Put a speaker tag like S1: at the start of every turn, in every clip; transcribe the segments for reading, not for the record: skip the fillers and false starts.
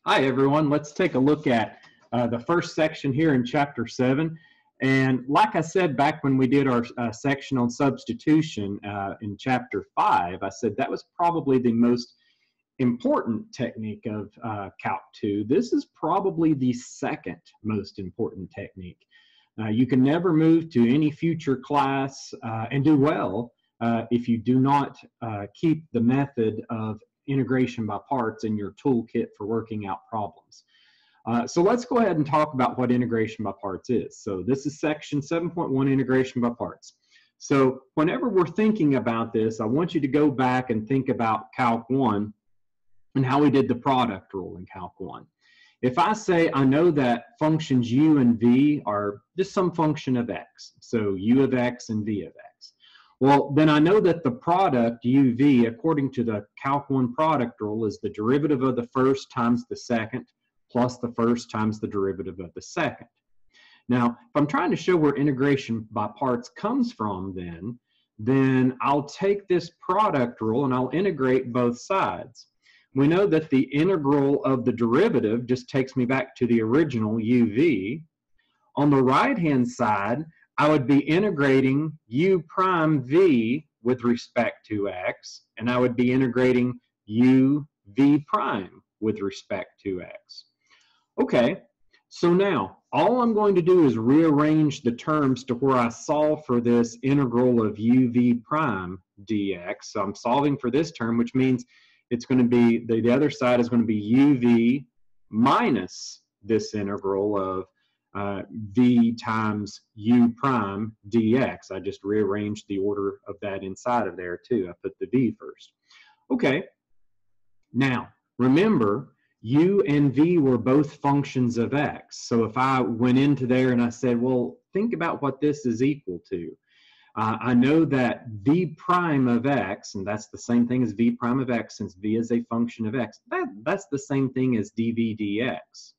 S1: Hi, everyone. Let's take a look at the first section here in Chapter 7. And like I said back when we did our section on substitution in Chapter 5, I said that was probably the most important technique of Calc 2. This is probably the second most important technique. You can never move to any future class and do well if you do not keep the method of integration by parts in your toolkit for working out problems. So let's go ahead and talk about what integration by parts is. So this is section 7.1, integration by parts. So whenever we're thinking about this, I want you to go back and think about Calc 1 and how we did the product rule in Calc 1. If I say I know that functions u and v are just some function of x, so u of x and v of x, well, then I know that the product uv, according to the Calc 1 product rule, is the derivative of the first times the second plus the first times the derivative of the second. Now, if I'm trying to show where integration by parts comes from, then I'll take this product rule and I'll integrate both sides. We know that the integral of the derivative just takes me back to the original uv. On the right-hand side, I would be integrating u prime v with respect to x, and I would be integrating u v prime with respect to x. Okay, so now all I'm going to do is rearrange the terms to where I solve for this integral of u v prime dx. So I'm solving for this term, which means it's going to be, the other side is going to be uv minus this integral of v times u prime dx. I just rearranged the order of that inside of there too. I put the v first. Okay, now remember u and v were both functions of x. So if I went into there and I said, well, think about what this is equal to. I know that v prime of x, and that's the same thing as v prime of x since v is a function of x, that's the same thing as dv dx.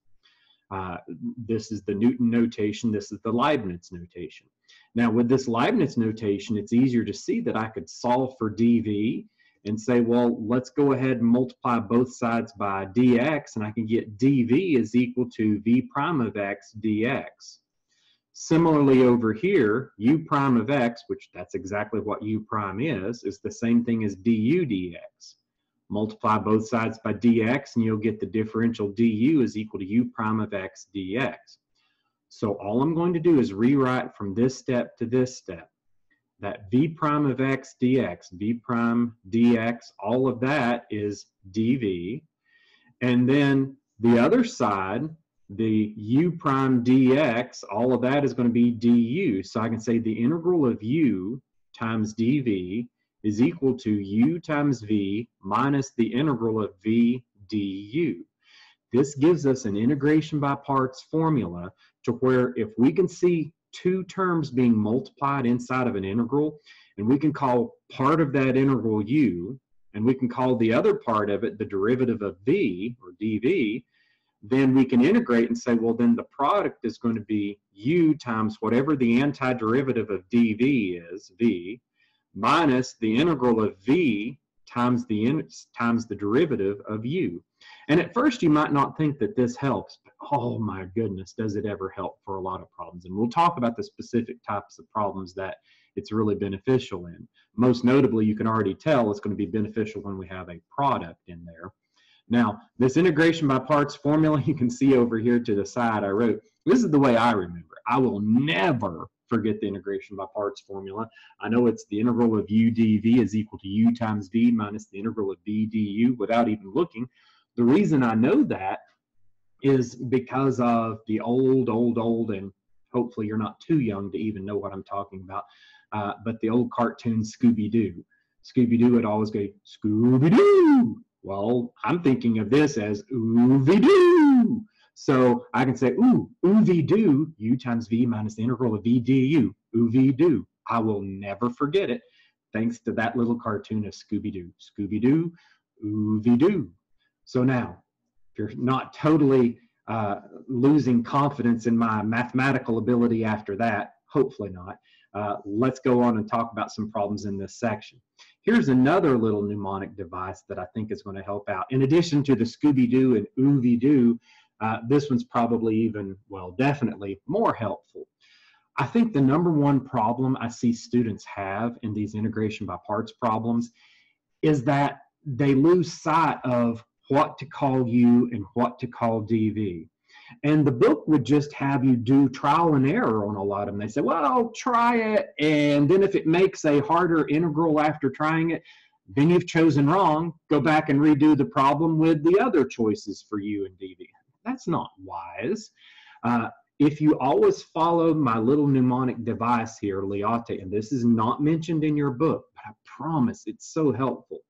S1: This is the Newton notation, this is the Leibniz notation. Now with this Leibniz notation, it's easier to see that I could solve for dv and say, well, let's go ahead and multiply both sides by dx, and I can get dv is equal to v prime of x dx. Similarly over here, u prime of x, which that's exactly what u prime is the same thing as du dx. Multiply both sides by dx and you'll get the differential du is equal to u prime of x dx. So all I'm going to do is rewrite from this step to this step. That v prime of x dx, v prime dx, all of that is dv. And then the other side, the u prime dx, all of that is going to be du. So I can say the integral of u times dv is equal to u times v minus the integral of v du. This gives us an integration by parts formula to where if we can see two terms being multiplied inside of an integral, and we can call part of that integral u, and we can call the other part of it the derivative of v, or dv, then we can integrate and say, well, then the product is going to be u times whatever the antiderivative of dv is, v, minus the integral of v times the derivative of u. And at first you might not think that this helps, but oh my goodness, does it ever help for a lot of problems. And we'll talk about the specific types of problems that it's really beneficial in. Most notably, you can already tell it's going to be beneficial when we have a product in there. Now, this integration by parts formula, you can see over here to the side I wrote, this is the way I remember. I will never forget the integration by parts formula. I know it's the integral of u dv is equal to u times v minus the integral of v du without even looking. The reason I know that is because of the old, and hopefully you're not too young to even know what I'm talking about, but the old cartoon Scooby-Doo. Scooby-Doo would always go, Scooby-Doo! Well, I'm thinking of this as ooh-vee-doo. So I can say, ooh-vee-doo, u times v minus the integral of v du, ooh-vee-doo. I will never forget it, thanks to that little cartoon of Scooby-Doo. Scooby-Doo, ooh-vee-doo. So now, if you're not totally losing confidence in my mathematical ability after that, hopefully not, let's go on and talk about some problems in this section. Here's another little mnemonic device that I think is going to help out. In addition to the Scooby-Doo and Ooby-Doo, this one's probably even, well, definitely more helpful. I think the #1 problem I see students have in these integration by parts problems is that they lose sight of what to call U and what to call dV. And the book would just have you do trial and error on a lot of them. They say, well, try it, and then if it makes a harder integral after trying it, then you've chosen wrong. Go back and redo the problem with the other choices for U and dV. That's not wise. If you always follow my little mnemonic device here, Liotte, and this is not mentioned in your book, but I promise it's so helpful.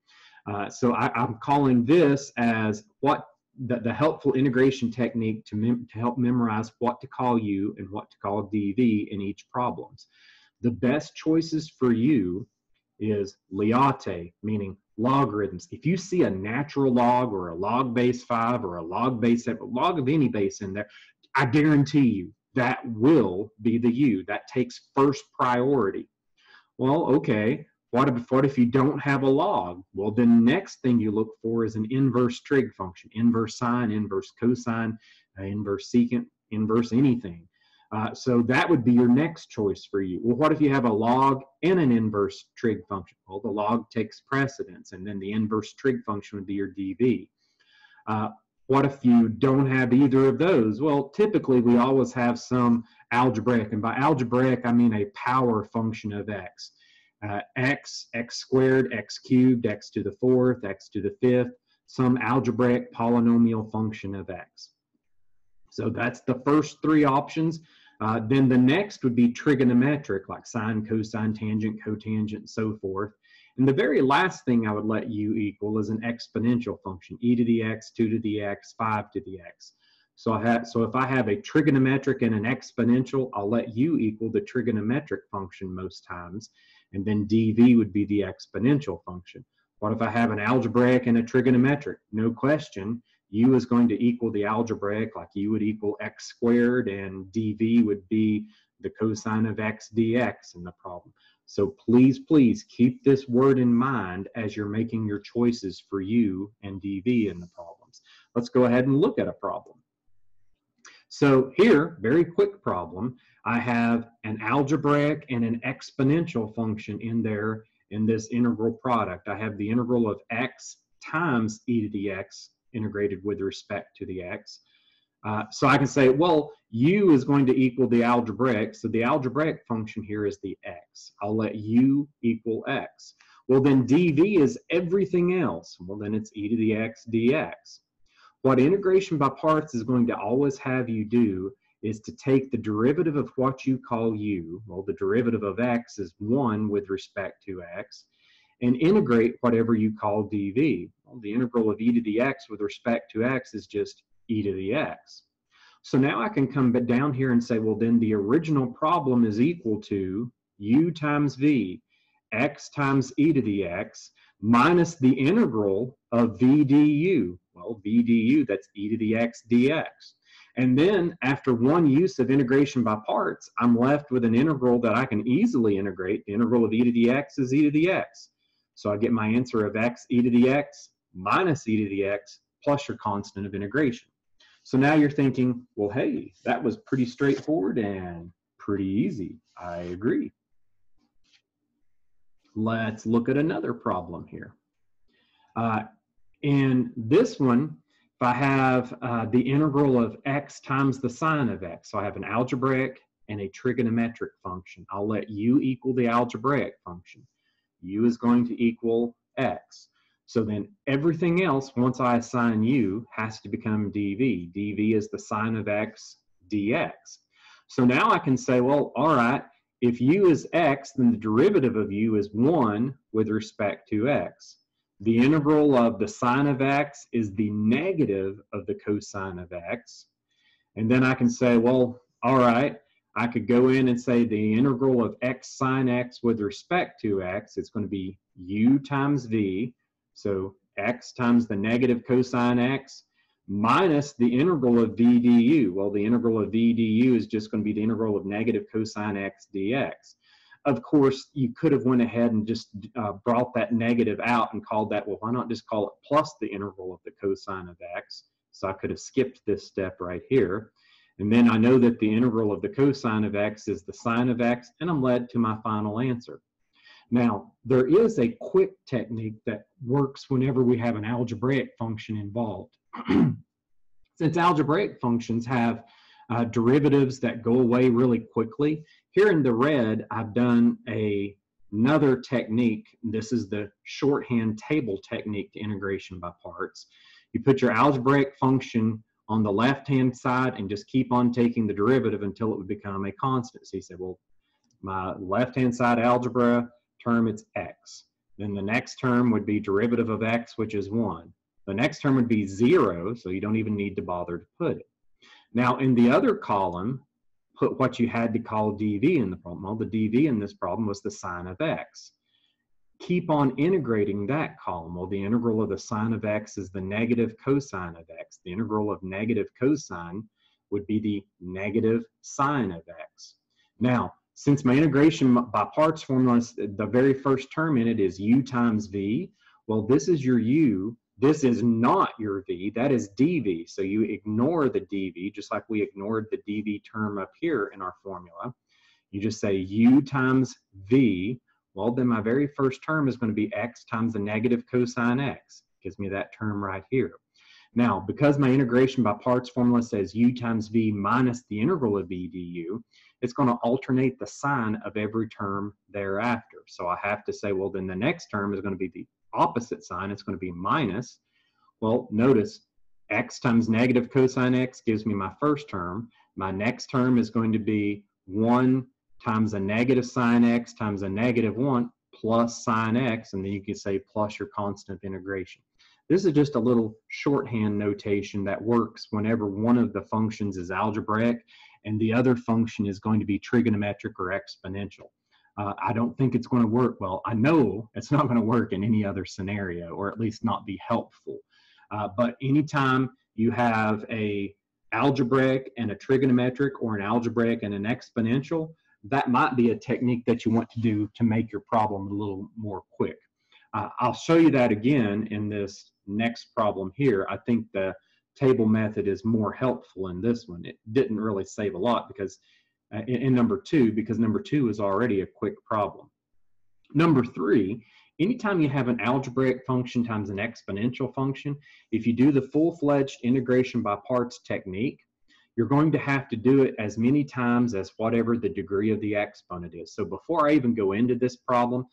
S1: So I'm calling this as what the helpful integration technique to help memorize what to call U and what to call dV in each problems. The best choices for U is Liotte, meaning logarithms. If you see a natural log or a log base 5 or a log base 7, log of any base in there, I guarantee you that will be the U. That takes first priority. Well, okay, what if you don't have a log? Well, the next thing you look for is an inverse trig function, inverse sine, inverse cosine, inverse secant, inverse anything. So that would be your next choice for you. Well, what if you have a log and an inverse trig function? Well, the log takes precedence, and then the inverse trig function would be your dV. What if you don't have either of those? Well, typically we always have some algebraic, and by algebraic I mean a power function of x. X squared, x cubed, x to the 4th, x to the 5th, some algebraic polynomial function of x. So that's the first 3 options. Then the next would be trigonometric, like sine, cosine, tangent, cotangent, and so forth. And the very last thing I would let U equal is an exponential function, e to the x, 2 to the x, 5 to the x. So if I have a trigonometric and an exponential, I'll let U equal the trigonometric function most times, and then dV would be the exponential function. What if I have an algebraic and a trigonometric? No question, U is going to equal the algebraic, like U would equal x squared, and dV would be the cosine of x dx in the problem. So please, please keep this word in mind as you're making your choices for U and dV in the problems. Let's go ahead and look at a problem. So here, very quick problem, I have an algebraic and an exponential function in there in this integral product. I have the integral of x times e to the x integrated with respect to the x. So I can say, well, U is going to equal the algebraic, so the algebraic function here is the x. I'll let U equal x. Well, then dV is everything else. Well, then it's e to the x dx. What integration by parts is going to always have you do is to take the derivative of what you call U, well, the derivative of x is 1 with respect to x, and integrate whatever you call dV. Well, the integral of e to the x with respect to x is just e to the x. So now I can come down here and say, well, then the original problem is equal to U times V, x times e to the x, minus the integral of v du. Well, v du, that's e to the x dx. And then after one use of integration by parts, I'm left with an integral that I can easily integrate. The integral of e to the x is e to the x. So I get my answer of x e to the x minus e to the x plus your constant of integration. So now you're thinking, well, hey, that was pretty straightforward and pretty easy. I agree. Let's look at another problem here. In this one, if I have the integral of x times the sine of x, so I have an algebraic and a trigonometric function. I'll let U equal the algebraic function. U is going to equal x. So then everything else, once I assign U, has to become dV. dV is the sine of x dx. So now I can say, well, all right, if U is x, then the derivative of U is 1 with respect to x. The integral of the sine of x is the negative of the cosine of x. And then I can say, well, all right, I could go in and say the integral of x sine x with respect to x, it's going to be U times V. So x times the negative cosine x minus the integral of v du. Well, the integral of v du is just going to be the integral of negative cosine x dx. Of course, you could have went ahead and just brought that negative out and called that, well, why not just call it plus the integral of the cosine of x? So I could have skipped this step right here. And then I know that the integral of the cosine of x is the sine of x, and I'm led to my final answer. Now, there is a quick technique that works whenever we have an algebraic function involved. Since algebraic functions have derivatives that go away really quickly, here in the red, I've done another technique. This is the shorthand table technique to integration by parts. You put your algebraic function on the left-hand side and just keep on taking the derivative until it would become a constant. So you say, well, my left-hand side algebra term, it's x. Then the next term would be derivative of x, which is 1. The next term would be 0, so you don't even need to bother to put it. Now, in the other column, put what you had to call dv in the problem. Well, the dv in this problem was the sine of x. Keep on integrating that column. Well, the integral of the sine of x is the negative cosine of x. The integral of negative cosine would be the negative sine of x. Now, since my integration by parts formula, the very first term in it is u times v, well, this is your u. This is not your v. That is dv. So you ignore the dv, just like we ignored the dv term up here in our formula. You just say u times v. Well, then my very first term is going to be x times the negative cosine x. Gives me that term right here. Now, because my integration by parts formula says u times v minus the integral of v du, it's going to alternate the sign of every term thereafter. So I have to say, well, then the next term is going to be the opposite sign. It's going to be minus. Well, notice x times negative cosine x gives me my first term. My next term is going to be 1 times a negative sine x times a negative 1 plus sine x, and then you can say plus your constant of integration. This is just a little shorthand notation that works whenever one of the functions is algebraic and the other function is going to be trigonometric or exponential. I don't think it's going to work. Well, I know it's not going to work in any other scenario, or at least not be helpful. But anytime you have a algebraic and a trigonometric, or an algebraic and an exponential, that might be a technique that you want to do to make your problem a little more quick. I'll show you that again in this next problem here. I think the table method is more helpful in this one. It didn't really save a lot because in number 2, because number 2 is already a quick problem. Number 3, anytime you have an algebraic function times an exponential function, if you do the full-fledged integration by parts technique, you're going to have to do it as many times as whatever the degree of the exponent is. So before I even go into this problem,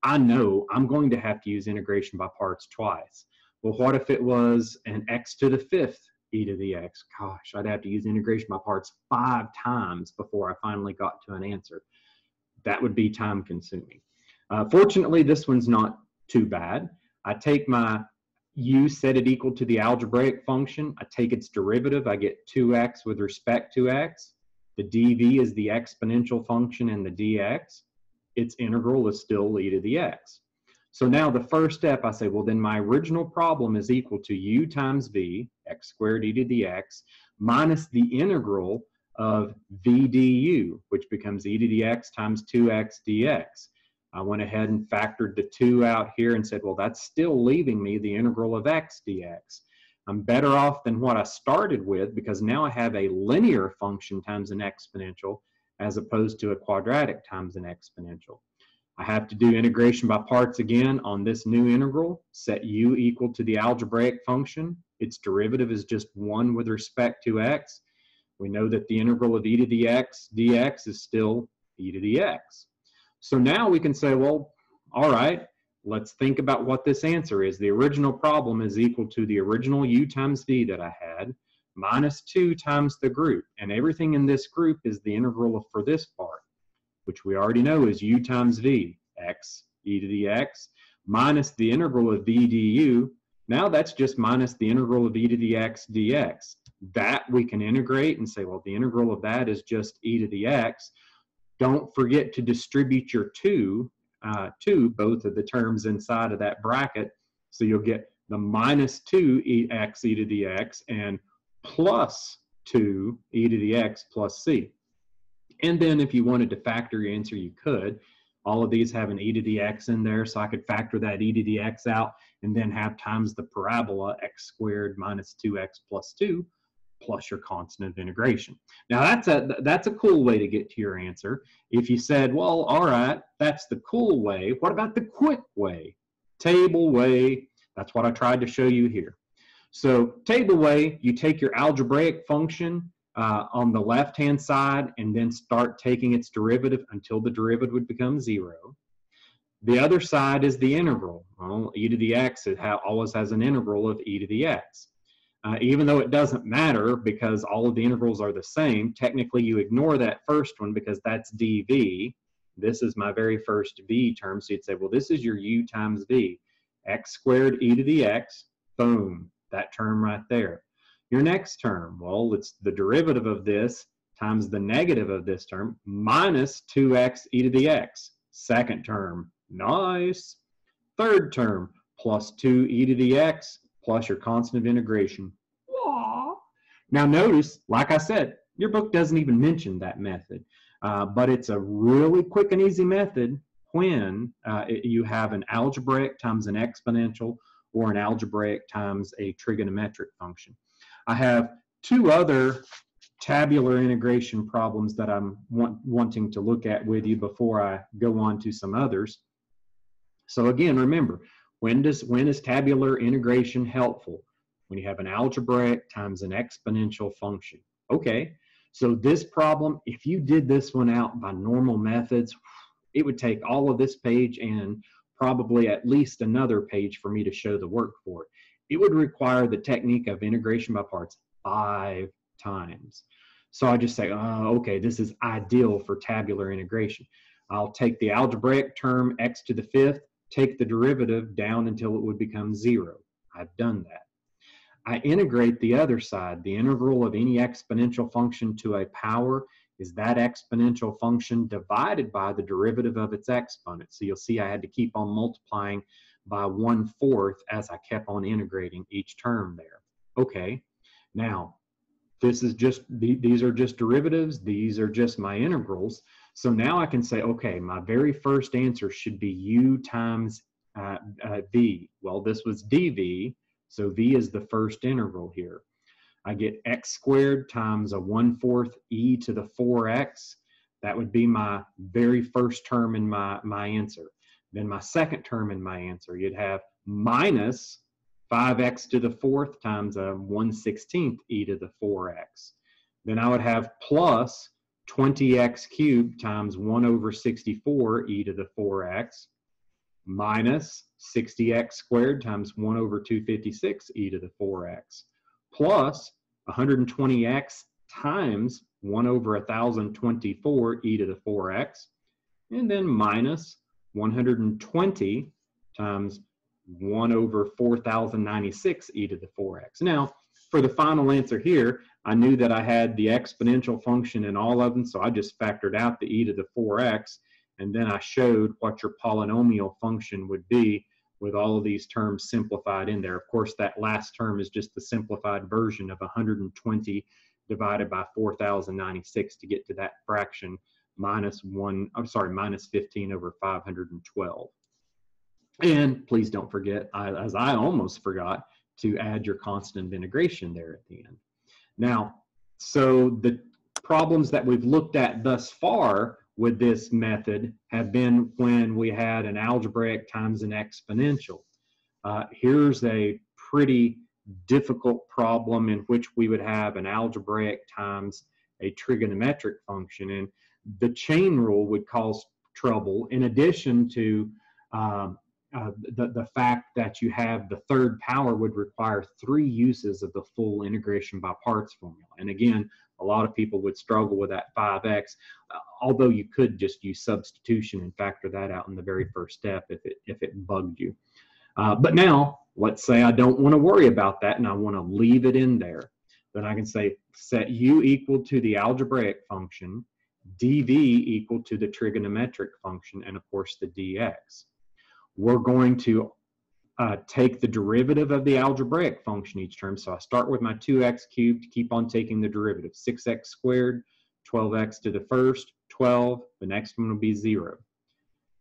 S1: I know I'm going to have to use integration by parts twice. Well, what if it was an x to the 5th e to the x? Gosh, I'd have to use integration by parts 5 times before I finally got to an answer. That would be time consuming. Fortunately, this one's not too bad. I take my u, set it equal to the algebraic function. I take its derivative. I get 2x with respect to x. The dv is the exponential function, and the dx, its integral is still e to the x. So now the first step, I say, well, then my original problem is equal to u times v, x squared e to the x, minus the integral of v du, which becomes e to the x times 2x dx. I went ahead and factored the 2 out here and said, well, that's still leaving me the integral of x dx. I'm better off than what I started with, because now I have a linear function times an exponential as opposed to a quadratic times an exponential. I have to do integration by parts again on this new integral. Set u equal to the algebraic function. Its derivative is just 1 with respect to x. We know that the integral of e to the x dx is still e to the x. So now we can say, well, all right, let's think about what this answer is. The original problem is equal to the original u times v that I had, minus 2 times the group. And everything in this group is the integral for this part, which we already know is u times v, x e to the x, minus the integral of v du. Now that's just minus the integral of e to the x dx. That we can integrate and say, well, the integral of that is just e to the x. Don't forget to distribute your 2 to both of the terms inside of that bracket. So you'll get the minus 2x e to the x and plus 2 e to the x plus c. And then if you wanted to factor your answer, you could. All of these have an e to the x in there, so I could factor that e to the x out and then have times the parabola x squared minus 2x plus 2 plus your constant of integration. Now that's a cool way to get to your answer. If you said, well, all right, that's the cool way, what about the quick way? Table way, that's what I tried to show you here. So table way, you take your algebraic function on the left-hand side and then start taking its derivative until the derivative would become 0. The other side is the integral. Well, e to the x, it always has an integral of e to the x. Even though it doesn't matter because all of the integrals are the same, technically you ignore that first one because that's dv. This is my very first v term, so you'd say, well, this is your u times v. X squared e to the x, boom, that term right there. Your next term, well, it's the derivative of this times the negative of this term minus 2x e to the x. Second term, nice. Third term, plus 2 e to the x plus your constant of integration. Aww. Now notice, like I said, your book doesn't even mention that method, but it's a really quick and easy method when you have an algebraic times an exponential or an algebraic times a trigonometric function. I have two other tabular integration problems that I'm wanting to look at with you before I go on to some others. So again, remember, when is tabular integration helpful? When you have an algebraic times an exponential function. Okay, so this problem, if you did this one out by normal methods, it would take all of this page and probably at least another page for me to show the work for it. It would require the technique of integration by parts 5 times. So I just say, oh, okay, this is ideal for tabular integration. I'll take the algebraic term x to the 5th, take the derivative down until it would become 0. I've done that. I integrate the other side. The integral of any exponential function to a power is that exponential function divided by the derivative of its exponent. So you'll see I had to keep on multiplying by 1/4 as I kept on integrating each term there. Okay, now these are just derivatives. These are just my integrals. So now I can say, okay, my very first answer should be u times v. Well, this was dv, so v is the first integral here. I get x squared times a 1/4 e to the 4x. That would be my very first term in my answer. Then my second term in my answer, you'd have minus 5x to the 4th times a 1/16 e to the 4x. Then I would have plus 20x cubed times 1/64 e to the 4x minus 60x squared times 1/256 e to the 4x plus 120x times 1/1024 e to the 4x, and then minus 120 times 1/4096 e to the 4x. Now, for the final answer here, I knew that I had the exponential function in all of them, so I just factored out the e to the 4x, and then I showed what your polynomial function would be with all of these terms simplified in there. Of course, that last term is just the simplified version of 120 divided by 4096 to get to that fraction minus 15/512. And please don't forget, as I almost forgot, to add your constant of integration there at the end. Now, so the problems that we've looked at thus far with this method have been when we had an algebraic times an exponential. Here's a pretty difficult problem in which we would have an algebraic times a trigonometric function, and the chain rule would cause trouble, in addition to the fact that you have the third power would require 3 uses of the full integration by parts formula. And again, a lot of people would struggle with that 5x, although you could just use substitution and factor that out in the very first step if it bugged you. But now, let's say I don't want to worry about that and I want to leave it in there. Then I can say set u equal to the algebraic function, dv equal to the trigonometric function, and of course the dx. We're going to take the derivative of the algebraic function each term. So I start with my 2x cubed, keep on taking the derivative. 6x squared, 12x to the first, 12. The next one will be 0.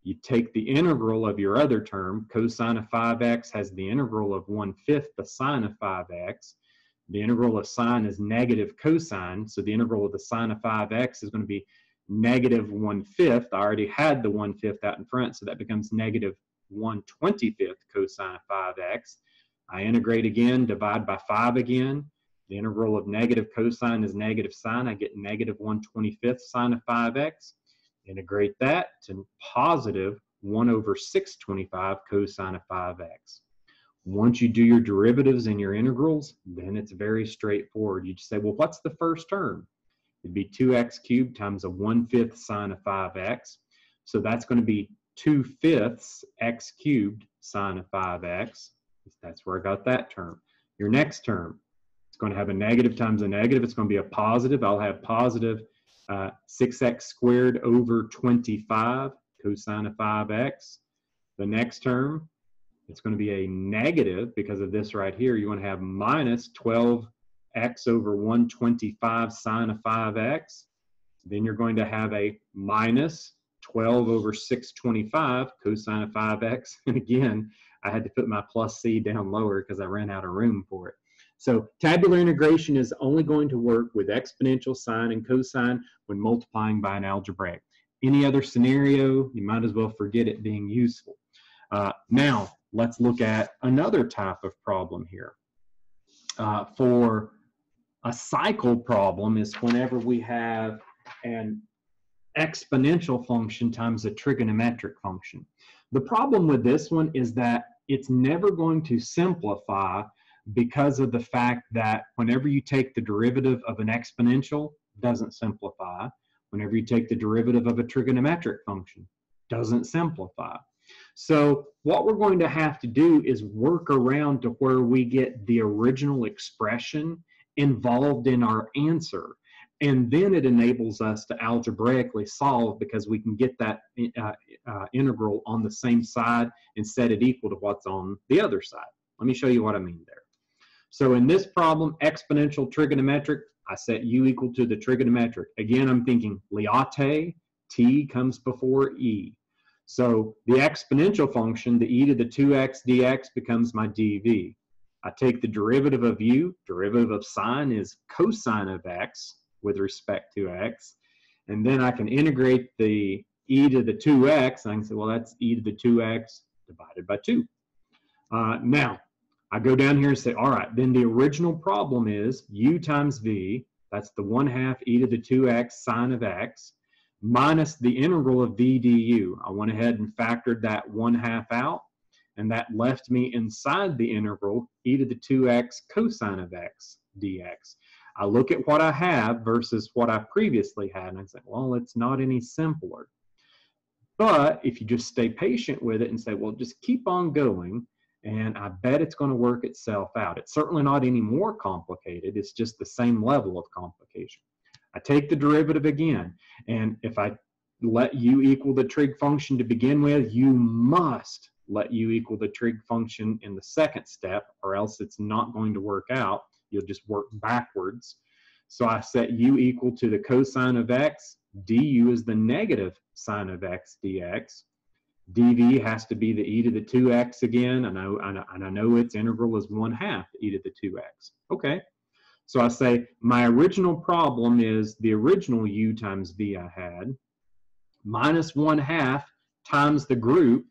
S1: You take the integral of your other term. Cosine of 5x has the integral of 1/5 the sine of 5x. The integral of sine is negative cosine, so the integral of the sine of 5x is going to be negative 1/5. I already had the 1/5 out in front, so that becomes negative 1/25 cosine of 5x. I integrate again, divide by 5 again. The integral of negative cosine is negative sine. I get negative 1/25 sine of 5x. Integrate that to positive 1/625 cosine of 5x. Once you do your derivatives and your integrals, then it's very straightforward. You just say, well, what's the first term? It'd be 2x cubed times a 1/5 sine of 5x. So that's going to be 2/5 x cubed sine of 5x. That's where I got that term. Your next term, it's going to have a negative times a negative. It's going to be a positive. I'll have positive 6x squared over 25 cosine of 5x. The next term, it's going to be a negative because of this right here. You want to have minus 12x over 125 sine of 5x. Then you're going to have a minus 12 over 625 cosine of 5x. And again, I had to put my plus c down lower because I ran out of room for it. So tabular integration is only going to work with exponential, sine, and cosine when multiplying by an algebraic. Any other scenario, you might as well forget it being useful. Now, let's look at another type of problem here. For a cycle problem is whenever we have an exponential function times a trigonometric function. The problem with this one is that it's never going to simplify because of the fact that whenever you take the derivative of an exponential, it doesn't simplify. Whenever you take the derivative of a trigonometric function, it doesn't simplify. So what we're going to have to do is work around to where we get the original expression involved in our answer. And then it enables us to algebraically solve because we can get that integral on the same side and set it equal to what's on the other side. Let me show you what I mean there. So in this problem, exponential trigonometric, I set u equal to the trigonometric. Again, I'm thinking Liate, t comes before e. So the exponential function, the e to the 2x dx becomes my dv. I take the derivative of u, derivative of sine is cosine of x with respect to x. And then I can integrate the e to the 2x, and I can say, well, that's e to the 2x divided by 2. Now, I go down here and say, all right, then the original problem is u times v, that's the 1/2 e to the 2x sine of x, minus the integral of v du. I went ahead and factored that 1/2 out, and that left me inside the integral e to the 2x cosine of x dx. I look at what I have versus what I previously had, and I say, well, it's not any simpler. But if you just stay patient with it and say, well, just keep on going, and I bet it's going to work itself out. It's certainly not any more complicated. It's just the same level of complication. I take the derivative again, and if I let u equal the trig function to begin with, you must let u equal the trig function in the second step, or else it's not going to work out. You'll just work backwards. So I set u equal to the cosine of x. Du is the negative sine of x dx. dv has to be the e to the 2x again. And I know its integral is 1/2 e to the 2x. Okay. So I say my original problem is the original u times v I had, minus 1/2 times the group,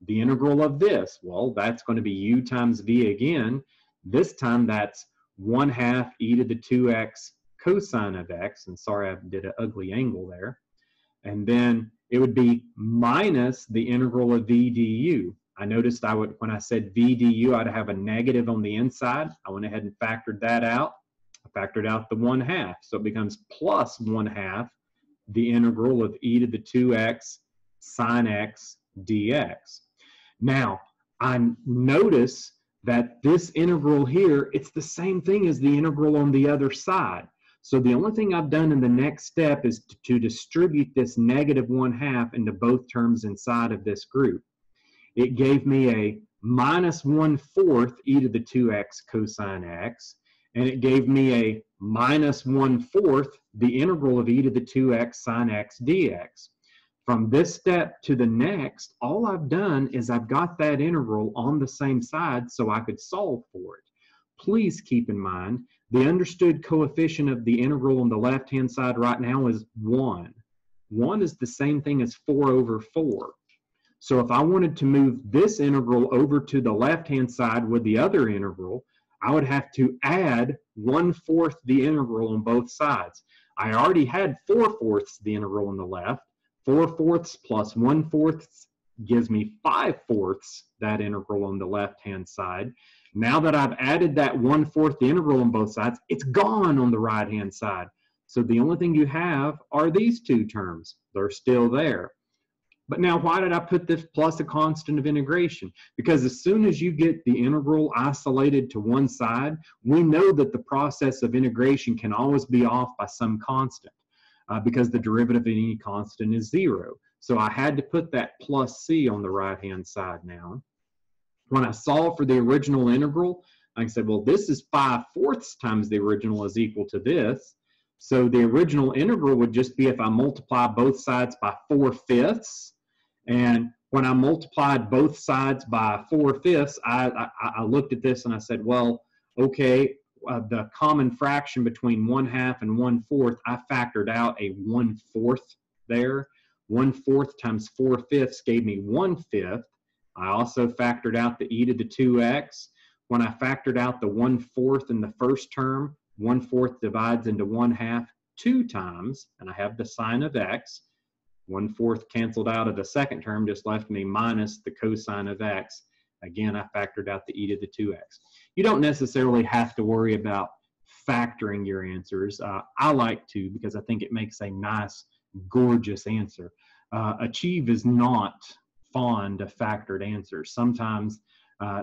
S1: the integral of this. Well, that's going to be u times v again. This time that's 1/2 e to the 2x cosine of x. And sorry, I did an ugly angle there. And then it would be minus the integral of v du. I noticed when I said v du, I'd have a negative on the inside. I went ahead and factored that out. I factored out the 1/2. So it becomes plus 1/2 the integral of e to the 2x sine x dx. Now, I notice that this integral here, it's the same thing as the integral on the other side. So the only thing I've done in the next step is to distribute this negative 1/2 into both terms inside of this group. It gave me a minus 1/4 e to the 2x cosine x, and it gave me a minus 1/4 the integral of e to the 2x sine x dx. From this step to the next, all I've done is I've got that integral on the same side so I could solve for it. Please keep in mind, the understood coefficient of the integral on the left-hand side right now is 1. 1 is the same thing as 4 over 4. So if I wanted to move this integral over to the left-hand side with the other integral, I would have to add 1/4 the integral on both sides. I already had 4/4 the integral on the left. 4/4 plus 1/4 gives me 5/4 that integral on the left-hand side. Now that I've added that 1/4 the integral on both sides, it's gone on the right-hand side. So the only thing you have are these two terms. They're still there. But now why did I put this plus a constant of integration? Because as soon as you get the integral isolated to one side, we know that the process of integration can always be off by some constant because the derivative of any constant is 0. So I had to put that plus c on the right-hand side now. When I solved for the original integral, I said, well, this is 5/4 times the original is equal to this. So the original integral would just be if I multiply both sides by 4/5. And when I multiplied both sides by 4/5, I looked at this and I said, well, okay, the common fraction between 1/2 and 1/4, I factored out a 1/4 there. 1/4 times 4/5 gave me 1/5. I also factored out the e to the 2x. When I factored out the 1/4 in the first term, 1/4 divides into 1/2 2 times, and I have the sign of x. 1/4 canceled out of the second term, just left me minus the cosine of x. Again, I factored out the e to the 2x. You don't necessarily have to worry about factoring your answers. I like to because I think it makes a nice, gorgeous answer. Achieve is not fond of factored answers. Sometimes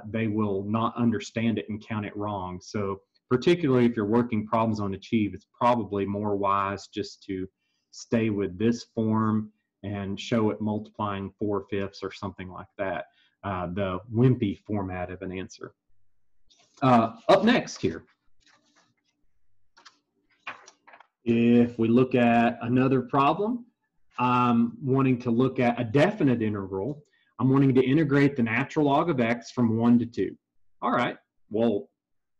S1: they will not understand it and count it wrong. So particularly if you're working problems on Achieve, it's probably more wise just to stay with this form and show it multiplying 4/5 or something like that, the wimpy format of an answer. Up next here, if we look at another problem, I'm wanting to look at a definite integral. I'm wanting to integrate the natural log of x from 1 to 2. All right, well,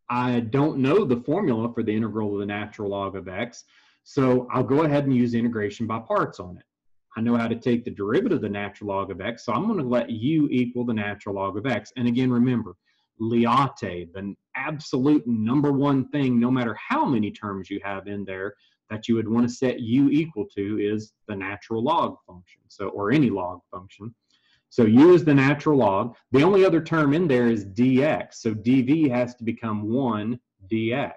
S1: I don't know the formula for the integral of the natural log of x, so I'll go ahead and use integration by parts on it. I know how to take the derivative of the natural log of x, so I'm going to let u equal the natural log of x. And again, remember, liate, the absolute #1 thing, no matter how many terms you have in there, that you would want to set u equal to is the natural log function, so or any log function. So u is the natural log. The only other term in there is dx, so dv has to become 1 dx.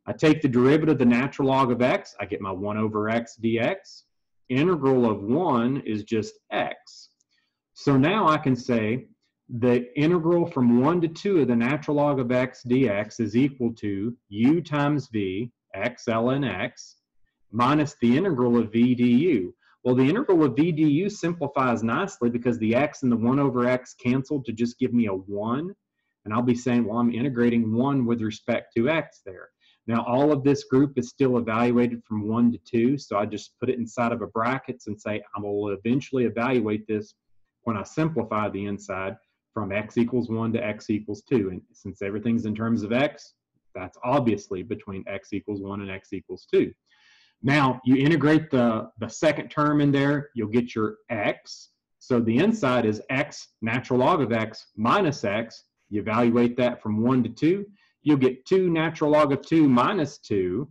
S1: I take the derivative of the natural log of x, I get my 1 over x dx. Integral of 1 is just x. So now I can say the integral from 1 to 2 of the natural log of x dx is equal to u times v, x ln x, minus the integral of v du. Well, the integral of v du simplifies nicely because the x and the 1 over x canceled to just give me a 1. And I'll be saying, well, I'm integrating 1 with respect to x there. Now, all of this group is still evaluated from 1 to 2, so I just put it inside of a brackets and say I will eventually evaluate this when I simplify the inside from x equals 1 to x equals 2. And since everything's in terms of x, that's obviously between x equals 1 and x equals 2. Now, you integrate the second term in there, you'll get your x. So the inside is x, natural log of x, minus x. You evaluate that from 1 to 2. You'll get 2 natural log of 2 minus 2,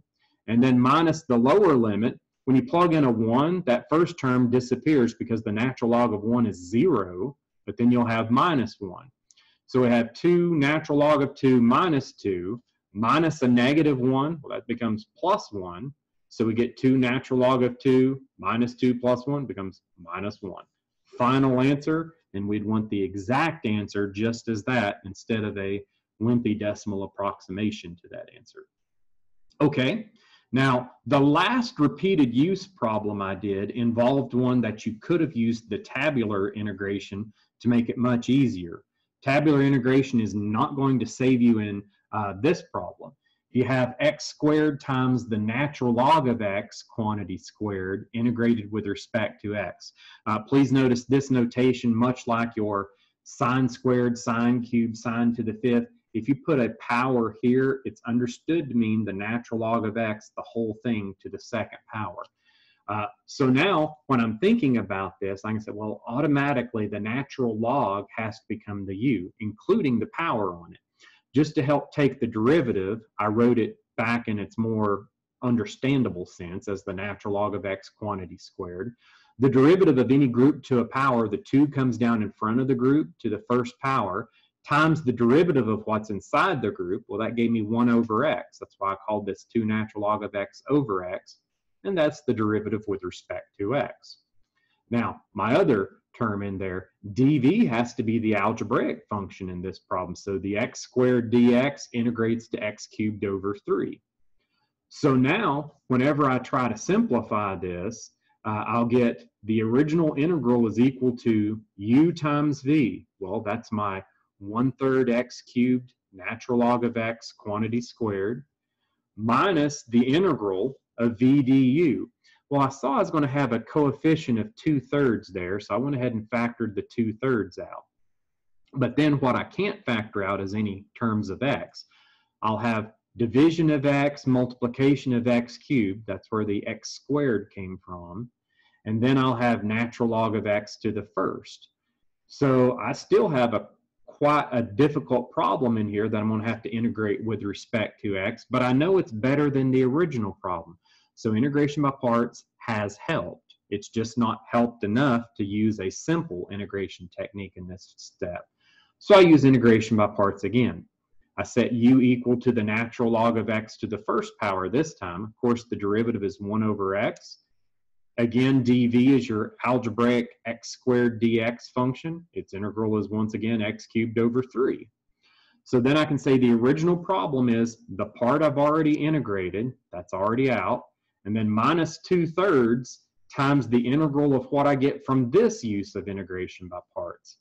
S1: and then minus the lower limit. When you plug in a 1, that first term disappears because the natural log of 1 is 0, but then you'll have minus 1. So we have 2 natural log of 2 minus 2, minus a negative 1, well, that becomes plus 1. So we get 2 natural log of 2 minus 2 plus 1 becomes minus 1. Final answer, and we'd want the exact answer just as that instead of a wimpy decimal approximation to that answer. Okay, now the last repeated use problem I did involved one that you could have used the tabular integration to make it much easier. Tabular integration is not going to save you in this problem. you have x squared times the natural log of x, quantity squared, integrated with respect to x. Please notice this notation, much like your sine squared, sine cubed, sine to the fifth. If you put a power here, it's understood to mean the natural log of x, the whole thing to the second power. So now, when I'm thinking about this, I can say, well, automatically the natural log has to become the u, including the power on it. Just to help take the derivative, I wrote it back in its more understandable sense as the natural log of x quantity squared. The derivative of any group to a power, the 2 comes down in front of the group to the first power, times the derivative of what's inside the group. Well, that gave me 1 over x. That's why I called this 2 natural log of x over x. And that's the derivative with respect to x. Now, my other term in there, dv has to be the algebraic function in this problem. So the x squared dx integrates to x cubed over 3. So now, whenever I try to simplify this, I'll get the original integral is equal to u times v. Well, that's my 1/3 x cubed natural log of x quantity squared minus the integral of v du. Well, I saw I was going to have a coefficient of 2/3 there, so I went ahead and factored the 2/3 out. But then what I can't factor out is any terms of x. I'll have division of x, multiplication of x cubed, that's where the x squared came from, and then I'll have natural log of x to the first. So I still have quite a difficult problem in here that I'm going to have to integrate with respect to x, but I know it's better than the original problem. So integration by parts has helped. It's just not helped enough to use a simple integration technique in this step. So I use integration by parts again. I set u equal to the natural log of x to the first power this time. Of course, the derivative is 1 over x. Again, dv is your algebraic x squared dx function. Its integral is once again x cubed over 3. So then I can say the original problem is the part I've already integrated, that's already out, and then minus 2/3 times the integral of what I get from this use of integration by parts,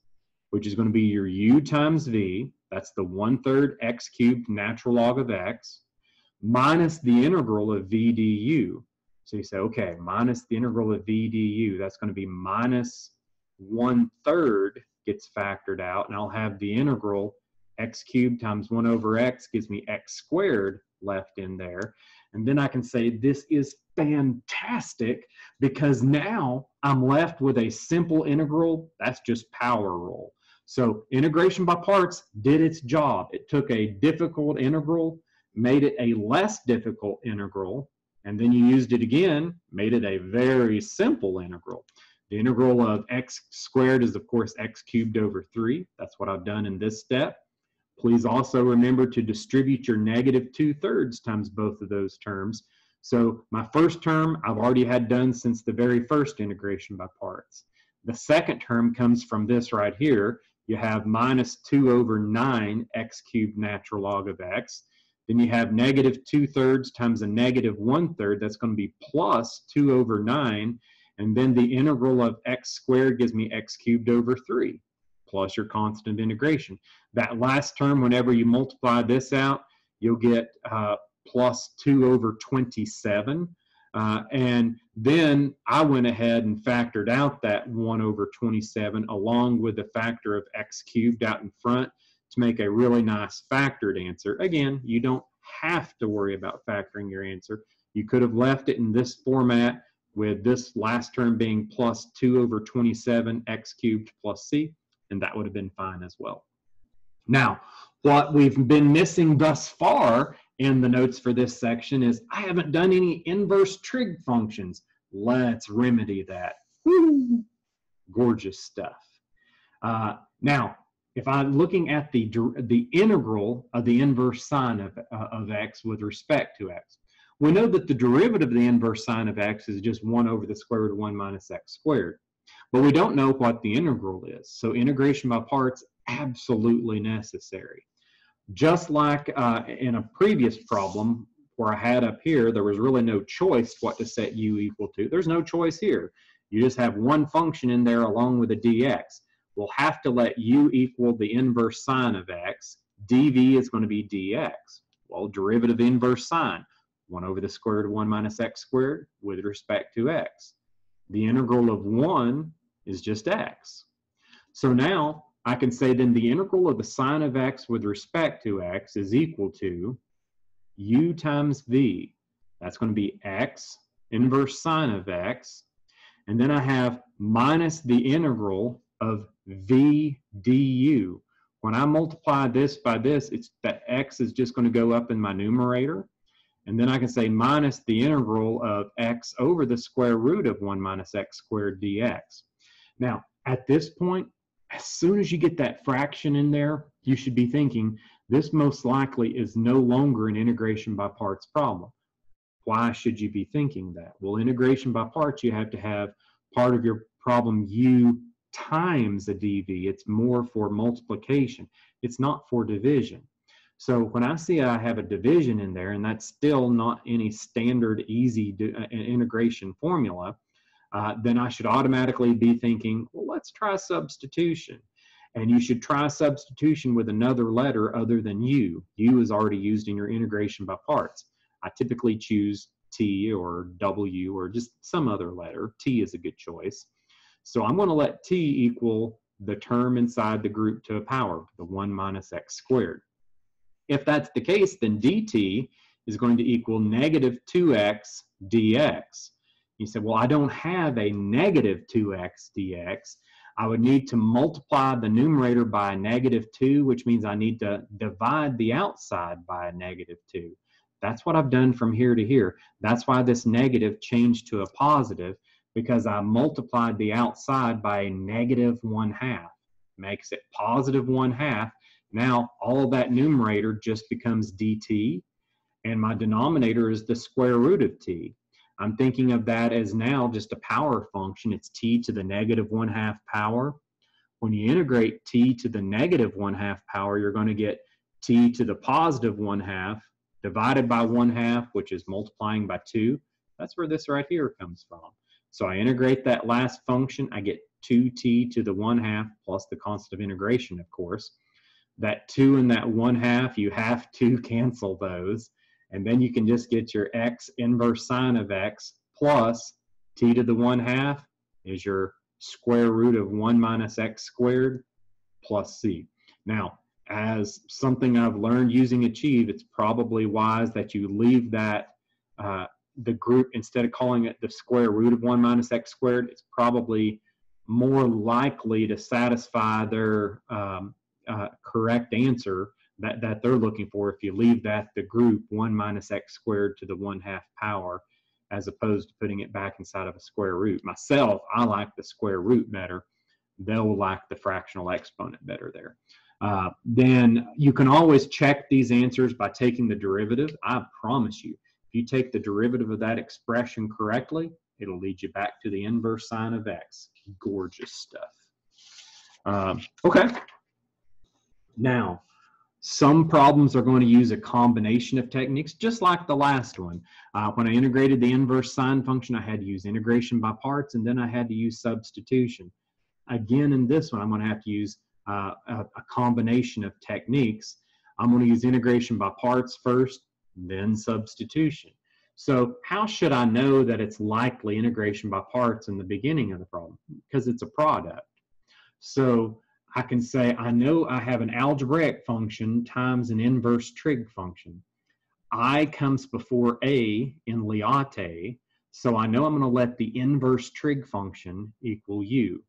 S1: which is going to be your u times v, that's the 1/3 x cubed natural log of x, minus the integral of v du. So you say, okay, minus the integral of v du, that's going to be minus 1/3 gets factored out, and I'll have the integral x cubed times 1 over x gives me x squared left in there. And then I can say this is fantastic because now I'm left with a simple integral. That's just power rule. So integration by parts did its job. It took a difficult integral, made it a less difficult integral, and then you used it again, made it a very simple integral. The integral of x squared is, of course, x cubed over 3. That's what I've done in this step. Please also remember to distribute your negative 2/3 times both of those terms. So my first term I've already had done since the very first integration by parts. The second term comes from this right here. You have minus 2 over 9 x cubed natural log of x. Then you have negative 2/3 times a negative 1/3. That's going to be plus 2 over 9. And then the integral of x squared gives me x cubed over 3. Plus your constant integration. That last term, whenever you multiply this out, you'll get plus 2 over 27. And then I went ahead and factored out that 1 over 27 along with the factor of x cubed out in front to make a really nice factored answer. Again, you don't have to worry about factoring your answer. You could have left it in this format with this last term being plus 2 over 27 x cubed plus c, and that would have been fine as well. Now, what we've been missing thus far in the notes for this section is I haven't done any inverse trig functions. Let's remedy that. Woo! Gorgeous stuff. Now, if I'm looking at the integral of the inverse sine of x with respect to x, we know that the derivative of the inverse sine of x is just 1 over the square root of 1 minus x squared. But we don't know what the integral is. So integration by parts, absolutely necessary. Just like in a previous problem where I had up here, there was really no choice what to set u equal to. There's no choice here. You just have one function in there along with a dx. We'll have to let u equal the inverse sine of x. dv is going to be dx. Well, derivative inverse sine, 1 over the square root of 1 minus x squared with respect to x. The integral of 1 is just x. So now I can say then the integral of the sine of x with respect to x is equal to u times v. That's going to be x inverse sine of x. And then I have minus the integral of v du. When I multiply this by this, it's that x is just going to go up in my numerator. And then I can say minus the integral of x over the square root of 1 minus x squared dx. Now, at this point, as soon as you get that fraction in there, you should be thinking, this most likely is no longer an integration by parts problem. Why should you be thinking that? Well, integration by parts, you have to have part of your problem u times a dv. It's more for multiplication. It's not for division. So when I see I have a division in there, and that's still not any standard easy integration formula, then I should automatically be thinking, well, let's try substitution. And you should try substitution with another letter other than u. U is already used in your integration by parts. I typically choose T or W or just some other letter. T is a good choice. So I'm going to let T equal the term inside the group to a power, the 1 minus x squared. If that's the case, then dt is going to equal negative 2x dx. You said, well, I don't have a negative 2x dx. I would need to multiply the numerator by a negative 2, which means I need to divide the outside by a negative 2. That's what I've done from here to here. That's why this negative changed to a positive, because I multiplied the outside by a negative 1/2. Makes it positive 1/2. Now, all of that numerator just becomes dt, and my denominator is the square root of t. I'm thinking of that as now just a power function. It's t to the negative 1/2 power. When you integrate t to the negative 1/2 power, you're going to get t to the positive 1/2 divided by 1/2, which is multiplying by 2. That's where this right here comes from. So I integrate that last function. I get 2t to the 1/2 plus the constant of integration, of course. That 2 and that 1/2, you have to cancel those. And then you can just get your x inverse sine of x plus t to the 1/2 is your square root of 1 minus x squared plus c. Now, as something I've learned using Achieve, it's probably wise that you leave that the group, instead of calling it the square root of 1 minus x squared, it's probably more likely to satisfy their correct answer that they're looking for if you leave that the group 1 minus x squared to the 1/2 power, as opposed to putting it back inside of a square root. Myself, I like the square root better. They'll like the fractional exponent better there. Then you can always check these answers by taking the derivative. I promise you, if you take the derivative of that expression correctly, it'll lead you back to the inverse sine of x. Gorgeous stuff. Okay. Now, some problems are going to use a combination of techniques, just like the last one. When I integrated the inverse sine function, I had to use integration by parts, and then I had to use substitution. Again, in this one, I'm going to have to use a combination of techniques. I'm going to use integration by parts first, then substitution. So how should I know that it's likely integration by parts in the beginning of the problem? Because it's a product. So I can say, I know I have an algebraic function times an inverse trig function. I comes before A in Lyautey, so I know I'm going to let the inverse trig function equal u.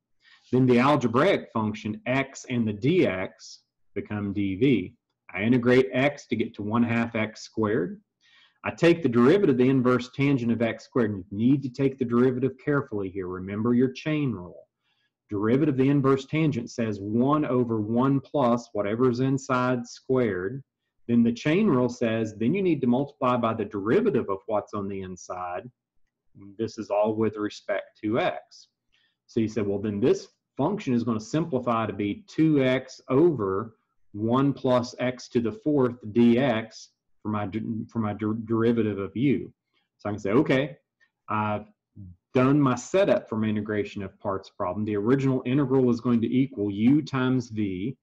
S1: Then the algebraic function x and the dx become dv. I integrate x to get to 1/2 x squared. I take the derivative of the inverse tangent of x squared. And you need to take the derivative carefully here. Remember your chain rule. Derivative of the inverse tangent says 1 over 1 plus whatever's inside squared. Then the chain rule says then you need to multiply by the derivative of what's on the inside. This is all with respect to x. So you said, well, then this function is going to simplify to be 2x over 1 plus x to the 4th dx for my derivative of u. So I can say, okay, I've done my setup for my integration of parts problem. The original integral is going to equal u times v.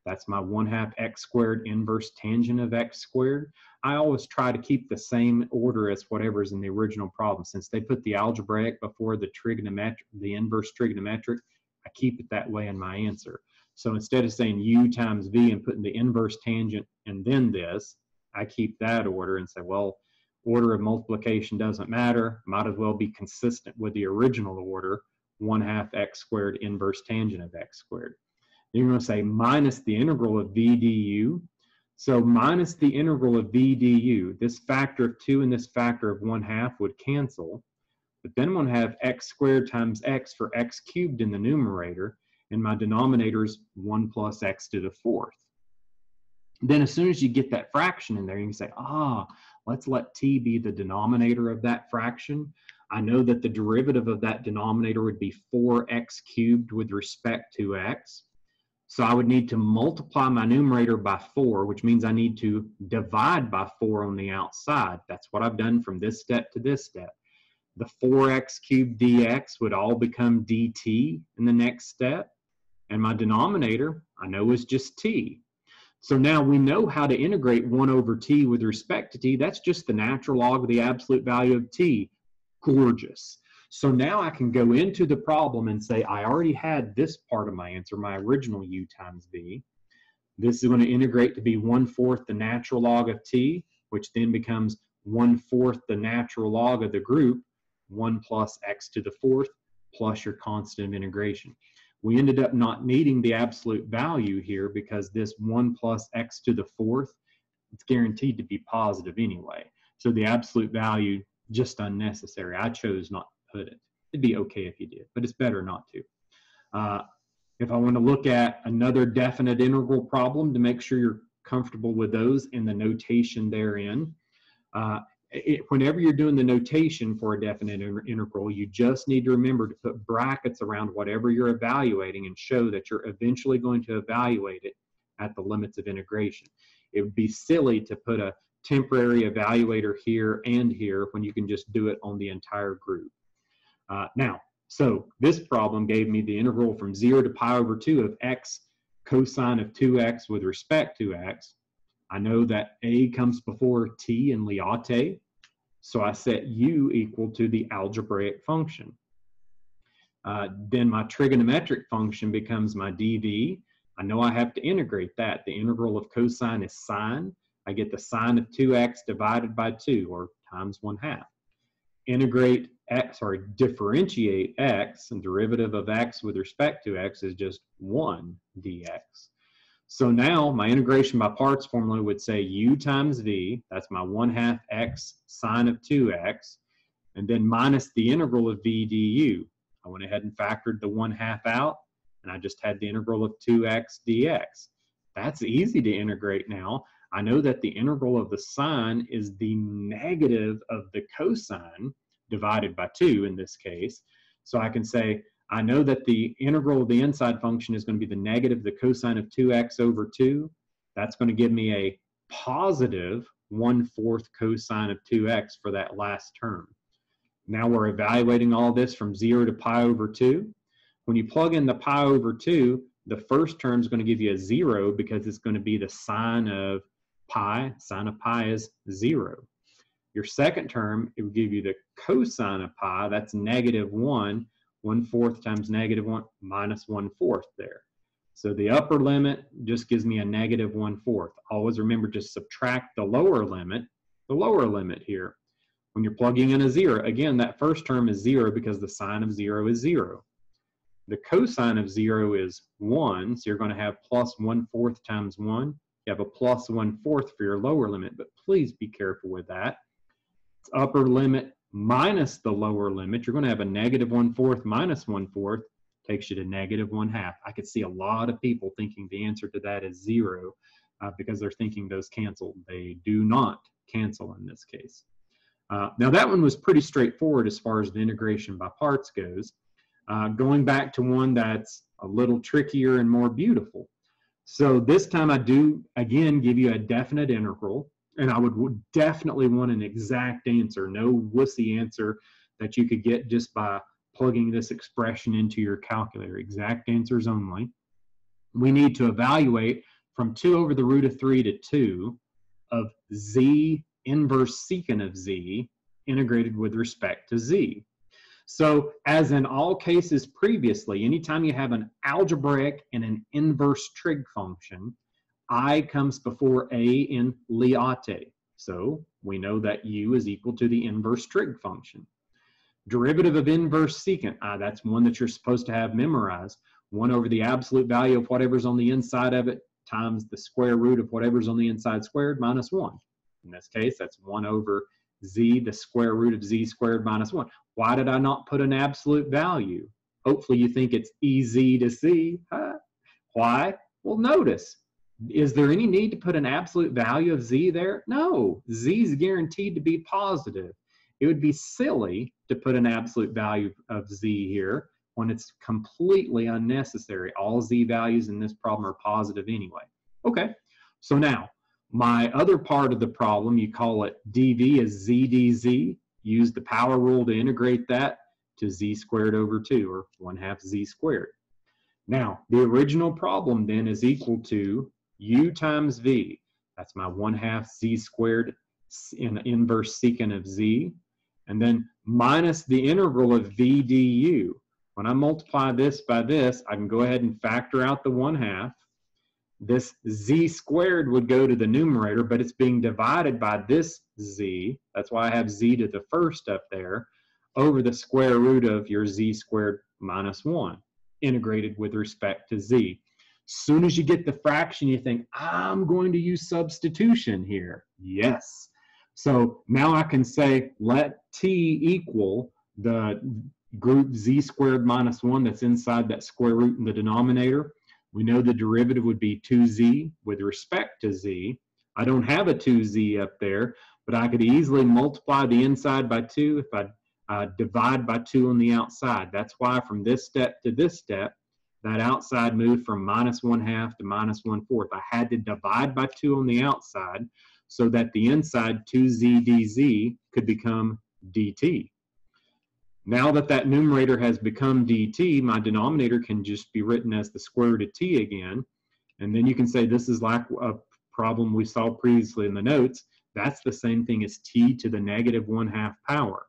S1: That's my 1/2 x squared inverse tangent of x squared. I always try to keep the same order as whatever's in the original problem. Since they put the algebraic before the trigonometric, the inverse trigonometric, I keep it that way in my answer. So instead of saying u times v and putting the inverse tangent and then this, I keep that order and say, well, order of multiplication doesn't matter. Might as well be consistent with the original order, 1/2 x squared inverse tangent of x squared. You're going to say minus the integral of v du. So minus the integral of v du, this factor of 2 and this factor of 1/2 would cancel. But then I'm going to have x squared times x for x cubed in the numerator, and my denominator is 1 plus x to the 4th. Then as soon as you get that fraction in there, you can say, let's let t be the denominator of that fraction. I know that the derivative of that denominator would be 4x cubed with respect to x. So I would need to multiply my numerator by 4, which means I need to divide by 4 on the outside. That's what I've done from this step to this step. The 4x cubed dx would all become dt in the next step. And my denominator, I know, is just t. So now we know how to integrate 1 over t with respect to t. That's just the natural log of the absolute value of t. Gorgeous. So now I can go into the problem and say, I already had this part of my answer, my original u times v. This is going to integrate to be 1/4 the natural log of t, which then becomes 1/4 the natural log of the group, 1 plus x to the 4th, plus your constant of integration. We ended up not needing the absolute value here because this 1 plus x to the 4th, it's guaranteed to be positive anyway. So the absolute value, just unnecessary. I chose not to put it. It'd be okay if you did, but it's better not to. If I want to look at another definite integral problem to make sure you're comfortable with those and the notation therein, whenever you're doing the notation for a definite integral, you just need to remember to put brackets around whatever you're evaluating and show that you're eventually going to evaluate it at the limits of integration. It would be silly to put a temporary evaluator here and here when you can just do it on the entire group. So this problem gave me the integral from 0 to pi over 2 of x cosine of 2x with respect to x. I know that a comes before t in Liotte, so I set u equal to the algebraic function. Then my trigonometric function becomes my dv. I know I have to integrate that. The integral of cosine is sine. I get the sine of 2x divided by 2, or times 1/2. Differentiate x, and derivative of x with respect to x is just 1 dx. So now my integration by parts formula would say u times v, that's my 1/2 x sine of 2x, and then minus the integral of v du. I went ahead and factored the 1/2 out, and I just had the integral of 2x dx. That's easy to integrate now. I know that the integral of the sine is the negative of the cosine divided by 2 in this case. So I can say, I know that the integral of the inside function is going to be the negative of the cosine of 2x over 2. That's going to give me a positive 1/4 cosine of 2x for that last term. Now we're evaluating all this from 0 to pi over 2. When you plug in the pi over 2, the first term is going to give you a 0 because it's going to be the sine of pi. Sine of pi is 0. Your second term, it will give you the cosine of pi. That's negative 1. 1/4 times negative 1 minus 1/4 there. So the upper limit just gives me a negative 1/4. Always remember to subtract the lower limit here. When you're plugging in a 0, again, that first term is 0 because the sine of 0 is 0. The cosine of 0 is 1, so you're going to have plus 1/4 times 1. You have a plus 1/4 for your lower limit, but please be careful with that. It's upper limit minus the lower limit. You're going to have a negative 1/4 minus 1/4 takes you to negative 1/2. I could see a lot of people thinking the answer to that is 0 because they're thinking those cancel. They do not cancel in this case. Now that one was pretty straightforward as far as the integration by parts goes. Going back to one that's a little trickier and more beautiful. So this time I do, again, give you a definite integral, and I would definitely want an exact answer, no wussy answer that you could get just by plugging this expression into your calculator. Exact answers only. We need to evaluate from 2 over the root of 3 to 2 of z inverse secant of z integrated with respect to z. So as in all cases previously, anytime you have an algebraic and an inverse trig function, I comes before a in liate. So we know that u is equal to the inverse trig function. Derivative of inverse secant, that's one that you're supposed to have memorized. 1 over the absolute value of whatever's on the inside of it times the square root of whatever's on the inside squared minus 1. In this case, that's 1 over z, the square root of z squared minus 1. Why did I not put an absolute value? Hopefully you think it's easy to see. Why? Well, notice, is there any need to put an absolute value of z there? No, z is guaranteed to be positive. It would be silly to put an absolute value of z here when it's completely unnecessary. All z values in this problem are positive anyway. Okay, so now, my other part of the problem, you call it dv is z dz. Use the power rule to integrate that to z squared over 2, or 1/2 z squared. Now, the original problem then is equal to u times v. That's my 1/2 z squared in inverse secant of z. And then minus the integral of v du. When I multiply this by this, I can go ahead and factor out the 1/2. This z squared would go to the numerator, but it's being divided by this z. That's why I have z to the first up there, over the square root of your z squared minus 1, integrated with respect to z. Soon as you get the fraction, you think, I'm going to use substitution here. Yes. So now I can say, let t equal the group z squared minus 1 that's inside that square root in the denominator. We know the derivative would be 2z with respect to z. I don't have a 2z up there, but I could easily multiply the inside by 2 if I divide by 2 on the outside. That's why from this step to this step, that outside moved from minus 1/2 to minus 1/4. I had to divide by 2 on the outside so that the inside 2z dz could become dt. Now that that numerator has become dt, my denominator can just be written as the square root of t again. And then you can say this is like a problem we saw previously in the notes. That's the same thing as t to the negative 1/2 power.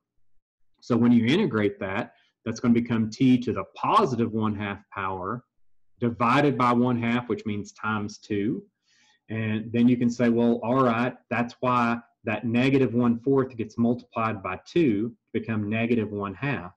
S1: So when you integrate that, that's going to become t to the positive 1/2 power divided by 1/2, which means times 2. And then you can say, well, all right, that's why that negative 1/4 gets multiplied by 2 to become negative 1/2.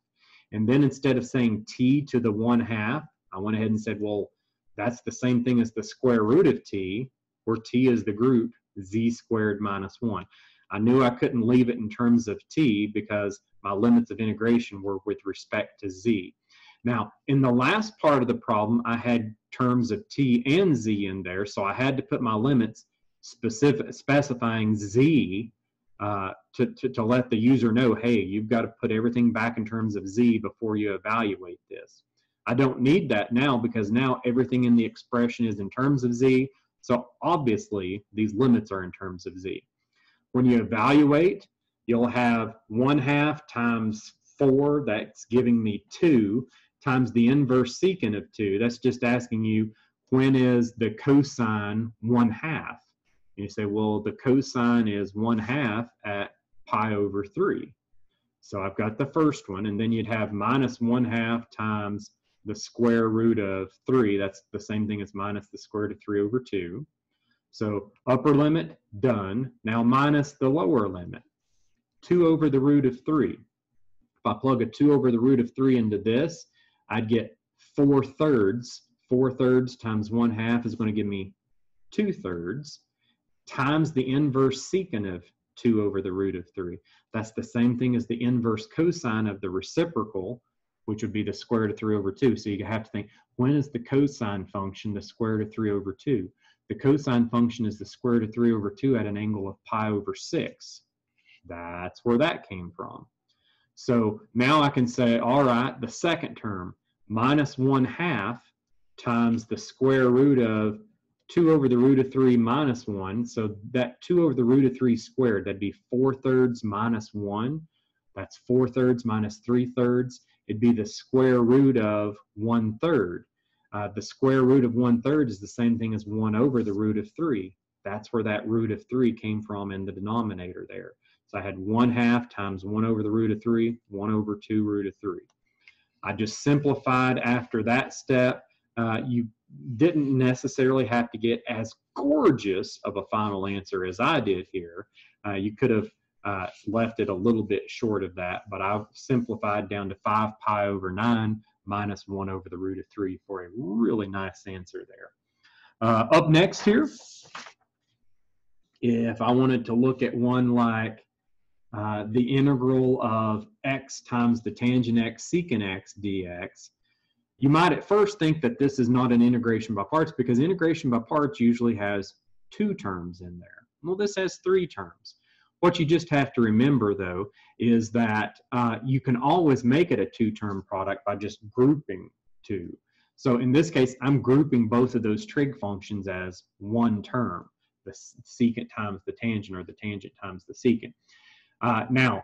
S1: And then instead of saying t to the 1/2, I went ahead and said, well, that's the same thing as the square root of t, where t is the group z squared minus 1. I knew I couldn't leave it in terms of t because my limits of integration were with respect to z. Now, in the last part of the problem, I had terms of t and z in there, so I had to put my limits specifying z to let the user know, hey, you've got to put everything back in terms of z before you evaluate this. I don't need that now because now everything in the expression is in terms of z, so obviously these limits are in terms of z. When you evaluate, you'll have 1/2 times 4, that's giving me 2, times the inverse secant of 2. That's just asking you, when is the cosine 1/2? You say, well, the cosine is 1/2 at pi over 3. So I've got the first one, and then you'd have minus 1/2 times the square root of 3. That's the same thing as minus the square root of 3 over 2. So upper limit, done. Now minus the lower limit, 2 over the root of 3. If I plug a 2 over the root of 3 into this, I'd get 4/3. 4/3 times 1/2 is going to give me 2/3 times the inverse secant of 2 over the root of 3. That's the same thing as the inverse cosine of the reciprocal, which would be the square root of 3 over 2. So you have to think, when is the cosine function the square root of 3 over 2? The cosine function is the square root of 3 over 2 at an angle of pi over 6. That's where that came from. So now I can say, all right, the second term, minus 1/2 times the square root of 2 over the root of 3 minus 1. So that 2 over the root of 3 squared, that'd be 4/3 minus 1. That's 4/3 minus 3/3. It'd be the square root of 1/3. The square root of 1/3 is the same thing as 1 over the root of 3. That's where that root of 3 came from in the denominator there. So I had 1/2 times 1 over the root of 3, 1 over 2 root of 3. I just simplified after that step. You didn't necessarily have to get as gorgeous of a final answer as I did here. You could have left it a little bit short of that, but I've simplified down to 5 pi over 9 minus 1 over the root of 3 for a really nice answer there. Up next here, if I wanted to look at one like the integral of x times the tangent x secant x dx, you might at first think that this is not an integration by parts because integration by parts usually has 2 terms in there. Well, this has 3 terms. What you just have to remember, though, is that you can always make it a 2-term product by just grouping 2. So in this case, I'm grouping both of those trig functions as 1 term, the secant times the tangent or the tangent times the secant. Now,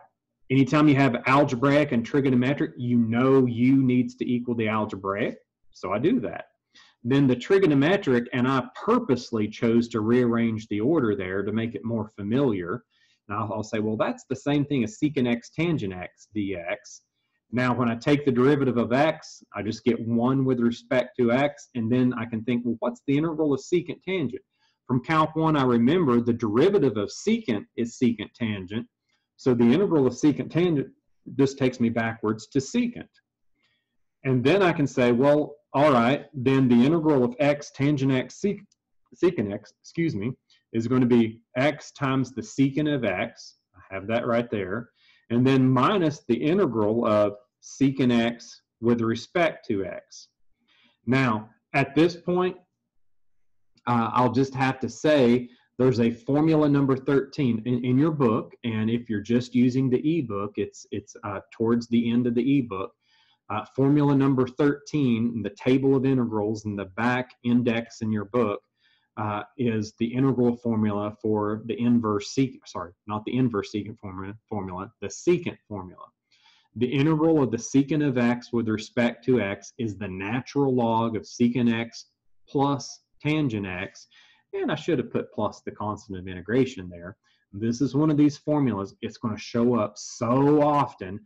S1: anytime you have algebraic and trigonometric, you know u needs to equal the algebraic, so I do that. Then the trigonometric, and I purposely chose to rearrange the order there to make it more familiar. Now I'll say, well, that's the same thing as secant x tangent x dx. Now when I take the derivative of x, I just get 1 with respect to x, and then I can think, well, what's the integral of secant tangent? From Calc 1, I remember the derivative of secant is secant tangent, so the integral of secant tangent just takes me backwards to secant. And then I can say, well, all right, then the integral of x tangent x secant x, excuse me, is going to be x times the secant of x. I have that right there. And then minus the integral of secant x with respect to x. Now, at this point, I'll just have to say there's a formula number 13 in your book, and if you're just using the ebook, it's towards the end of the ebook. Formula number 13, the table of integrals in the back index in your book, is the integral formula for the inverse secant, sorry, not the inverse secant formula, the secant formula. The integral of the secant of x with respect to x is the natural log of secant x plus tangent x, and I should have put plus the constant of integration there. This is one of these formulas. It's going to show up so often.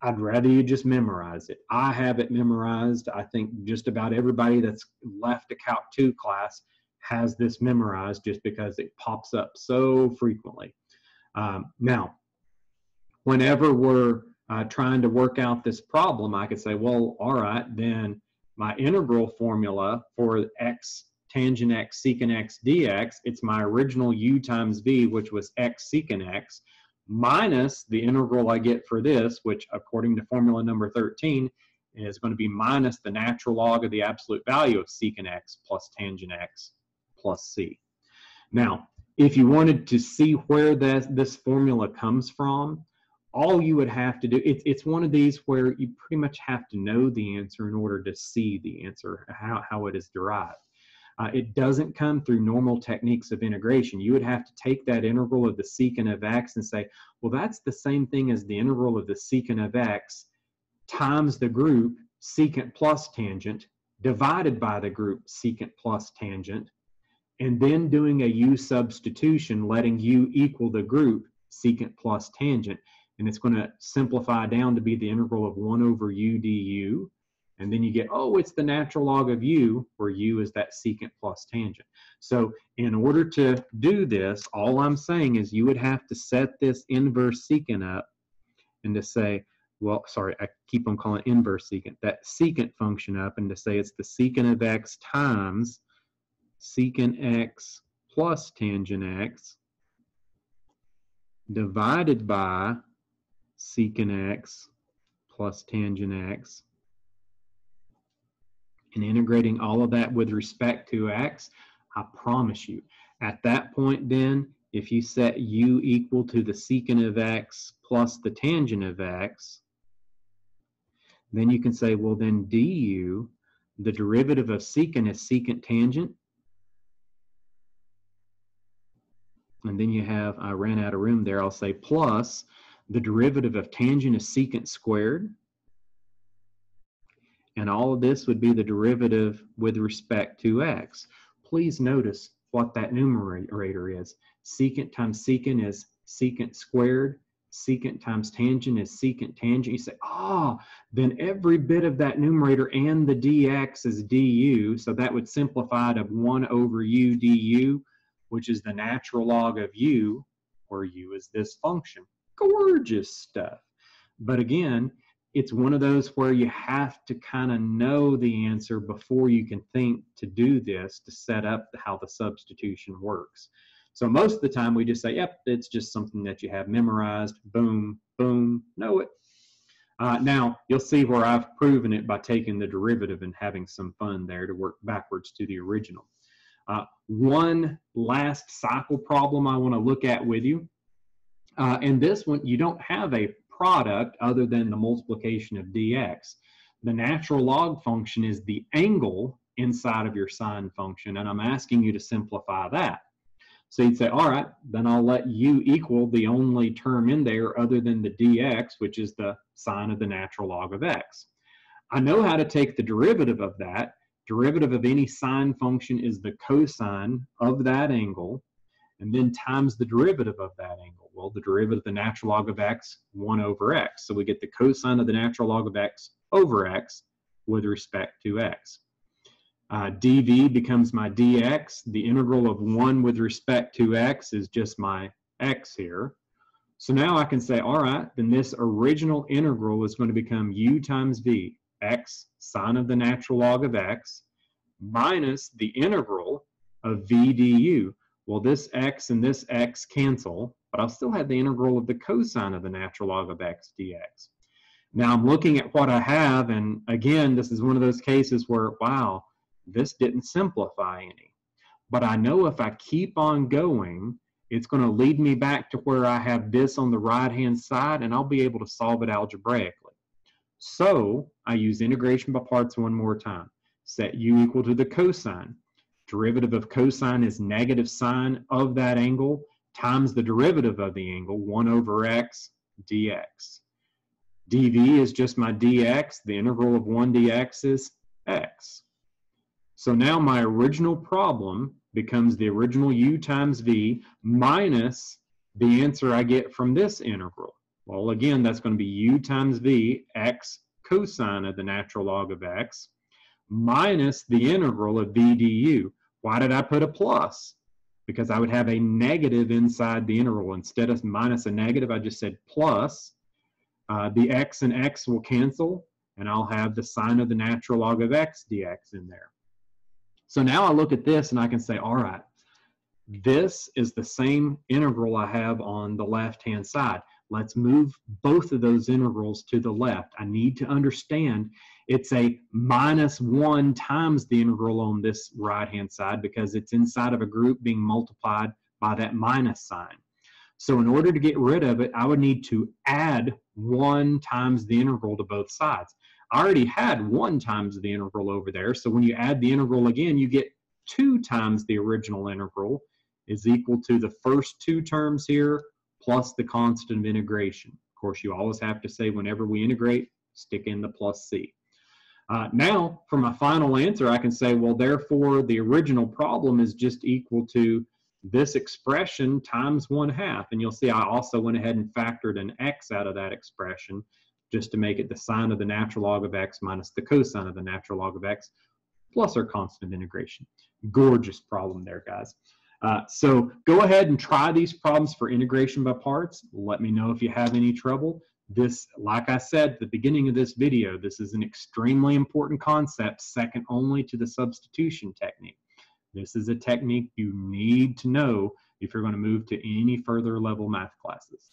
S1: I'd rather you just memorize it. I have it memorized. I think just about everybody that's left a Calc 2 class has this memorized just because it pops up so frequently. Now, whenever we're trying to work out this problem, I could say, well, all right, then my integral formula for x tangent x secant x dx, it's my original u times v, which was x secant x, minus the integral I get for this, which according to formula number 13 is going to be minus the natural log of the absolute value of secant x plus tangent x plus c. Now, if you wanted to see where this formula comes from, all you would have to do, it's one of these where you pretty much have to know the answer in order to see the answer, how it is derived. It doesn't come through normal techniques of integration. You would have to take that integral of the secant of x and say, well, that's the same thing as the integral of the secant of x times the group secant plus tangent divided by the group secant plus tangent, and then doing a u substitution, letting u equal the group secant plus tangent. And it's going to simplify down to be the integral of 1 over u du. And then you get, oh, it's the natural log of u, where u is that secant plus tangent. So in order to do this, all I'm saying is you would have to set this inverse secant up and to say, well, sorry, I keep on calling it inverse secant, that secant function up, and to say it's the secant of x times secant x plus tangent x divided by secant x plus tangent x, and integrating all of that with respect to x. I promise you, at that point then, if you set u equal to the secant of x plus the tangent of x, then you can say, well, then du, the derivative of secant is secant tangent. And then you have, I ran out of room there, I'll say plus the derivative of tangent is secant squared. And all of this would be the derivative with respect to x. Please notice what that numerator is. Secant times secant is secant squared. Secant times tangent is secant tangent. You say, then every bit of that numerator and the dx is du, so that would simplify to 1 over u du, which is the natural log of u, where u is this function. Gorgeous stuff. But again, it's one of those where you have to kind of know the answer before you can think to do this, to set up how the substitution works. So most of the time we just say, yep, it's just something that you have memorized. Boom, boom, know it. Now, you'll see where I've proven it by taking the derivative and having some fun there to work backwards to the original. One last cycle problem I want to look at with you. And this one, you don't have a product other than the multiplication of dx. The natural log function is the angle inside of your sine function, and I'm asking you to simplify that. So you'd say, all right, then I'll let u equal the only term in there other than the dx, which is the sine of the natural log of x. I know how to take the derivative of that. Derivative of any sine function is the cosine of that angle, and then times the derivative of that angle. Well, the derivative of the natural log of x, 1 over x. So we get the cosine of the natural log of x over x with respect to x. dv becomes my dx. The integral of 1 with respect to x is just my x here. So now I can say, all right, then this original integral is going to become u times v, x sine of the natural log of x, minus the integral of v du. Well, this x and this x cancel, but I'll still have the integral of the cosine of the natural log of x dx. Now I'm looking at what I have, and again, this is one of those cases where, wow, this didn't simplify any. But I know if I keep on going, it's going to lead me back to where I have this on the right-hand side, and I'll be able to solve it algebraically. So I use integration by parts one more time. Set u equal to the cosine. Derivative of cosine is negative sine of that angle times the derivative of the angle, 1 over x dx. dv is just my dx. The integral of 1 dx is x. So now my original problem becomes the original u times v minus the answer I get from this integral. Well, again, that's going to be u times v, x cosine of the natural log of x, minus the integral of v du. Why did I put a plus? Because I would have a negative inside the integral. Instead of minus a negative, I just said plus. The x and x will cancel, and I'll have the sine of the natural log of x dx in there. So now I look at this and I can say, all right, this is the same integral I have on the left-hand side. Let's move both of those integrals to the left. I need to understand it's a minus 1 times the integral on this right-hand side because it's inside of a group being multiplied by that minus sign. So in order to get rid of it, I would need to add 1 times the integral to both sides. I already had 1 times the integral over there, so when you add the integral again, you get 2 times the original integral is equal to the first 2 terms here plus the constant of integration. Of course, you always have to say whenever we integrate, stick in the plus c. Now, for my final answer, I can say, well, therefore, the original problem is just equal to this expression times 1/2. And you'll see I also went ahead and factored an x out of that expression just to make it the sine of the natural log of x minus the cosine of the natural log of x plus our constant integration. Gorgeous problem there, guys. So go ahead and try these problems for integration by parts. Let me know if you have any trouble. This, like I said at the beginning of this video, this is an extremely important concept, second only to the substitution technique. This is a technique you need to know if you're going to move to any further level math classes.